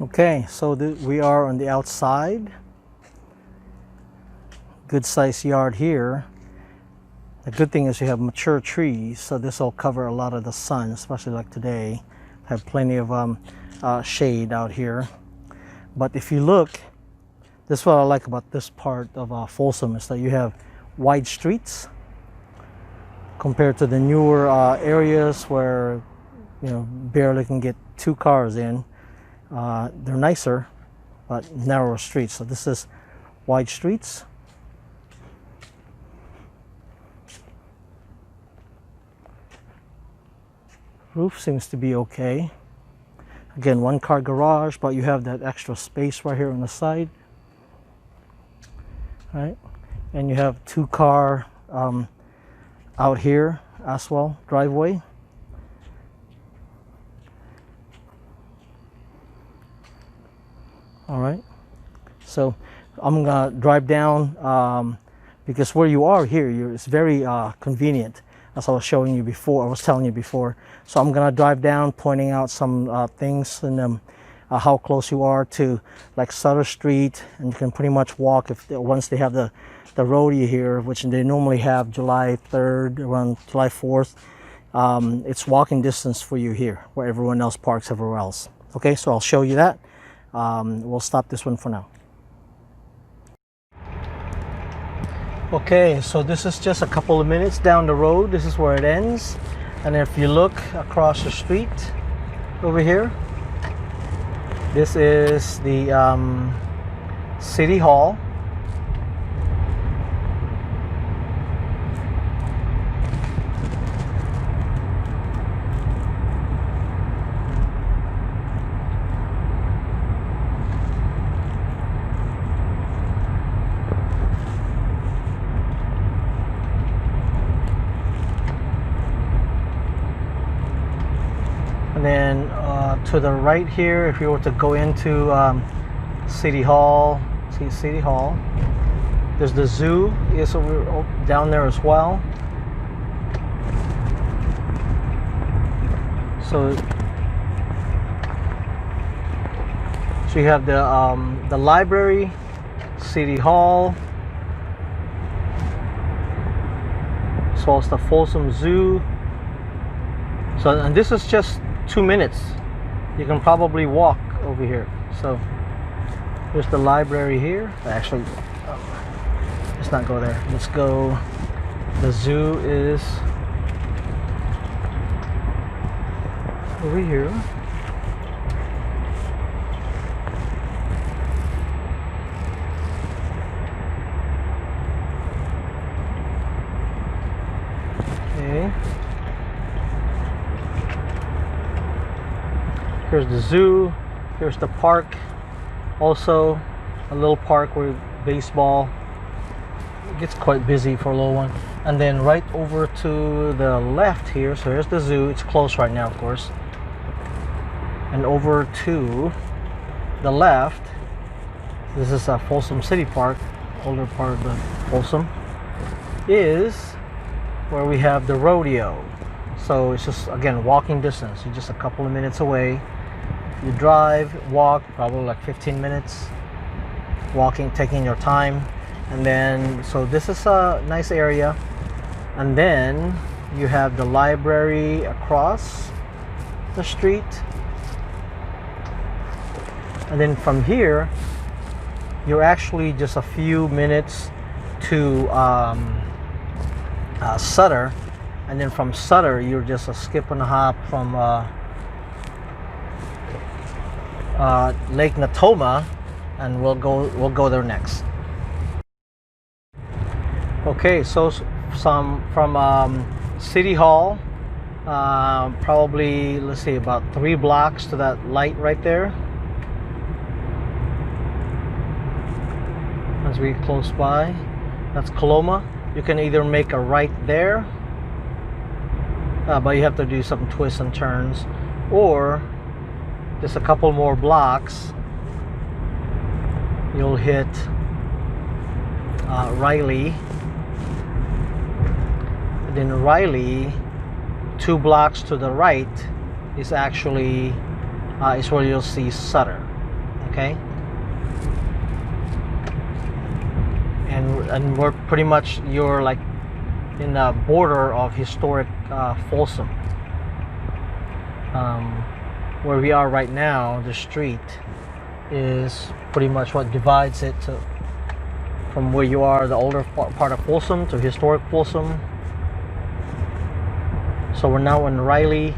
Okay, so we are on the outside. Good sized yard here. The good thing is you have mature trees, so this will cover a lot of the sun, especially like today. Have plenty of shade out here. But if you look, this is what I like about this part of Folsom, is that you have wide streets compared to the newer areas where barely can get two cars in. They're nicer, but narrower streets. So this is wide streets. Roof seems to be okay. Again, one car garage, but you have that extra space right here on the side. Right? And you have two car out here as well, driveway. All right, so I'm gonna drive down because where you are here, it's very convenient, as I was showing you before. I was telling you before. So I'm gonna drive down, pointing out some things and how close you are to like Sutter Street, and you can pretty much walk once they have the rodeo here, which they normally have July 3rd, around July 4th. It's walking distance for you here, where everyone else parks everywhere else. Okay, so I'll show you that. We'll stop this one for now. Okay, so this is just a couple of minutes down the road. This is where it ends. And if you look across the street over here, this is the City Hall. And then to the right here, if you were to go into City Hall, see City Hall, there's the zoo is over down there as well. So you have the library, City Hall, as well as the Folsom Zoo. So, and this is just 2 minutes. You can probably walk over here. So there's the library here. Actually, let's not go there. Let's go. The zoo is over here. Okay. Here's the zoo, here's the park, also a little park where baseball, it gets quite busy for a little one. And then right over to the left here, so here's the zoo, it's closed right now of course. And over to the left, this is a Folsom City Park, older part of the Folsom, is where we have the rodeo. So it's just, again, walking distance. You're just a couple of minutes away. You drive, walk, probably like 15 minutes. Walking, taking your time. And then, so this is a nice area. And then you have the library across the street. And then from here, you're actually just a few minutes to Sutter. And then from Sutter, you're just a skip and a hop from Lake Natoma, and we'll go there next. Okay, so from City Hall, probably, let's see, about 3 blocks to that light right there. As we close by, that's Coloma. You can either make a right there, but you have to do some twists and turns, or just a couple more blocks, you'll hit Riley. And then Riley, 2 blocks to the right, is actually is where you'll see Sutter. Okay, and we're pretty much, you're like in the border of historic Folsom. Where we are right now, the street is pretty much what divides it to, from where you are, the older part of Folsom, to historic Folsom. So we're now in Riley,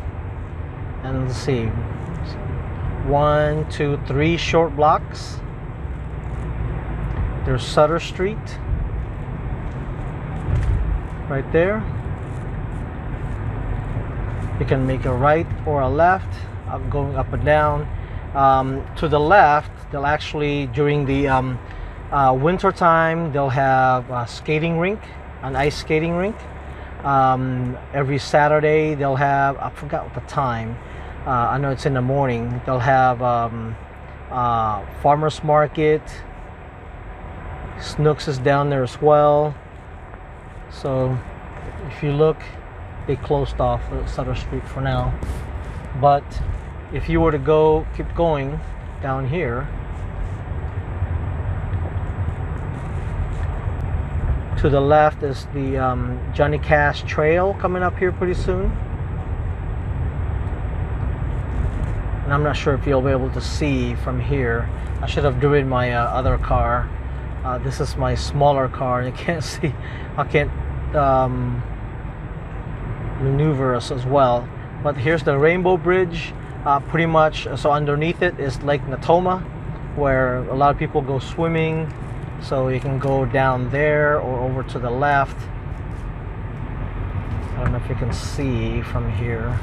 and let's see, 1, 2, 3 short blocks. There's Sutter Street right there. You can make a right or a left, going up and down. To the left, they'll actually, during the winter time, they'll have a skating rink, an ice skating rink. Every Saturday they'll have, I forgot what the time, I know it's in the morning, they'll have farmers market. Snooks is down there as well. So if you look, they closed off Sutter Street for now, but if you were to keep going down here to the left is the Johnny Cash Trail coming up here pretty soon. And I'm not sure if you'll be able to see from here. I should have driven my other car. This is my smaller car, and you can't see. I can't maneuver us as well. But here's the Rainbow Bridge. Pretty much, so underneath it is Lake Natoma, where a lot of people go swimming. So you can go down there or over to the left. I don't know if you can see from here.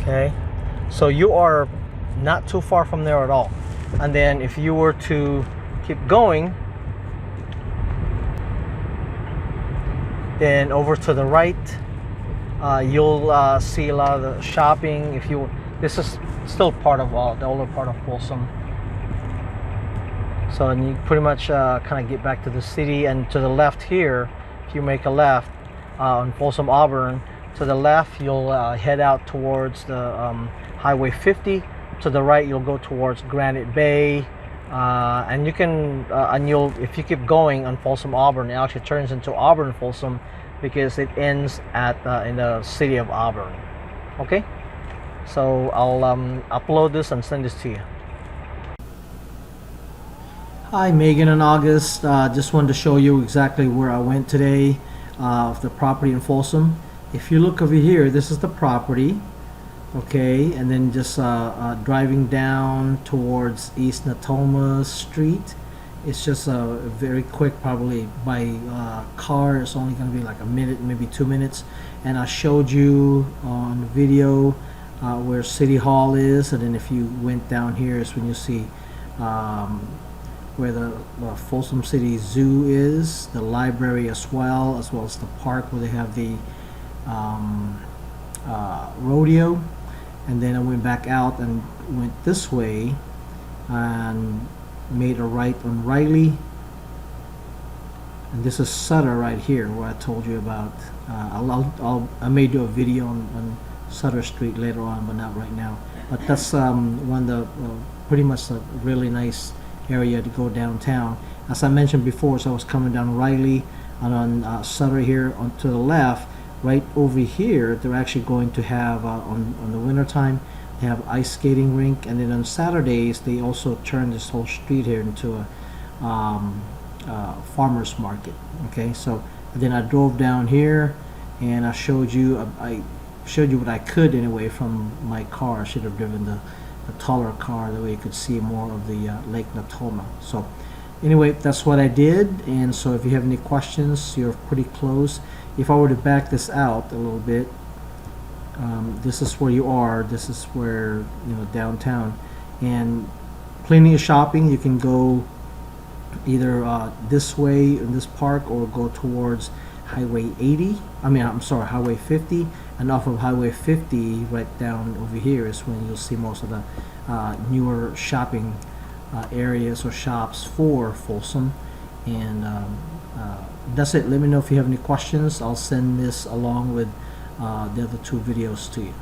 Okay, so you are not too far from there at all. And then if you were to keep going, then over to the right, you'll see a lot of the shopping. This is still part of the older part of Folsom. So, and you pretty much kind of get back to the city. And to the left here, if you make a left on Folsom Auburn, to the left you'll head out towards the Highway 50. To the right you'll go towards Granite Bay. And you can, if you keep going on Folsom Auburn, it actually turns into Auburn Folsom, because it ends at in the city of Auburn. Okay, so I'll upload this and send this to you. Hi, Megan and August. Just wanted to show you exactly where I went today of the property in Folsom. If you look over here, this is the property. Okay, and then just driving down towards East Natoma Street, it's just a very quick, probably by car it's only going to be like a minute, maybe 2 minutes. And I showed you on the video where City Hall is, and then if you went down here is when you see where the Folsom City Zoo is, the library as well as the park where they have the rodeo. And then I went back out and went this way and made a right on Riley. And this is Sutter right here, where I told you about. I may do a video on Sutter Street later on, but not right now. But that's one of the pretty much a really nice area to go downtown. As I mentioned before, so I was coming down Riley, and on Sutter here to the left. Right over here, they're actually going to have on the winter time, they have ice skating rink, and then on Saturdays they also turn this whole street here into a farmers market. Okay, so then I drove down here, and I showed you what I could anyway from my car. I should have driven the taller car, that way you could see more of the Lake Natoma. So anyway, that's what I did. And so if you have any questions, you're pretty close. If I were to back this out a little bit, this is where you are. This is where, downtown, and plenty of shopping. You can go either this way in this park, or go towards Highway 80. Highway 50, and off of Highway 50 right down over here is when you'll see most of the newer shopping areas or shops for Folsom. And that's it. Let me know if you have any questions. I'll send this along with the other two videos to you.